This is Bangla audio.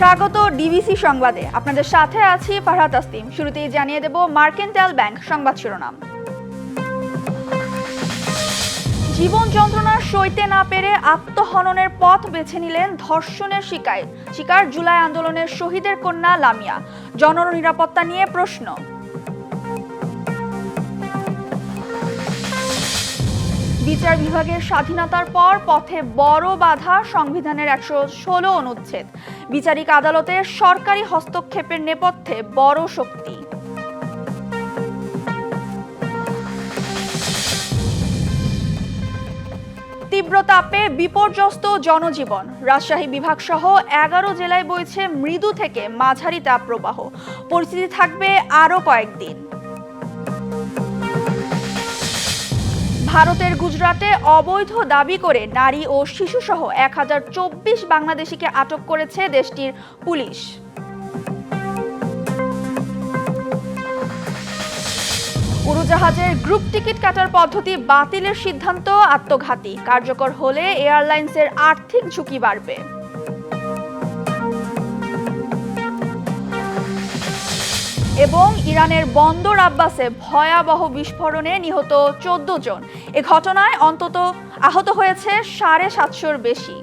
স্বাগত ডিবিসি সংবাদে। আপনাদের সাথে আছি ফারহাত তাসলিম। শুরুতেই জানিয়ে দেব মার্কেন্টাইল ব্যাংক সংবাদ শিরোনাম। জীবন যন্ত্রণা সইতে না পেরে আত্মহননের পথ বেছে নিলেন ধর্ষণের শিকার জুলাই আন্দোলনের শহীদের কন্যা লামিয়া। জননিরাপত্তা নিয়ে প্রশ্ন। বিচার বিভাগের স্বাধীনতার পর পথে বড় বাধা সংবিধানের ১১৬ অনুচ্ছেদ। বিচারিক আদালতে সরকারি হস্তক্ষেপের নেপথ্যে বড় শক্তি। তীব্র তাপে বিপর্যস্ত জনজীবন। রাজশাহী বিভাগ সহ ১১ জেলায় বইছে মৃদু থেকে মাঝারি তাপপ্রবাহ। পরিস্থিতি থাকবে আরও কয়েকদিন। ভারতের গুজরাটে অবৈধ দাবি করে নারী ও শিশুসহ ১০২৪ বাংলাদেশিকে আটক করেছে দেশটির পুলিশ। উড়োজাহাজের গ্রুপ টিকিট কাটার পদ্ধতি বাতিলের সিদ্ধান্ত আত্মঘাতী। কার্যকর হলে এয়ারলাইন্সের আর্থিক ঝুঁকি বাড়বে। এবং ইরানের বন্দর আব্বাসে ভয়াবহ বিস্ফোরণে নিহত ১৪ জন। এ ঘটনায় অন্তত আহত হয়েছে ৭৫০-র বেশি।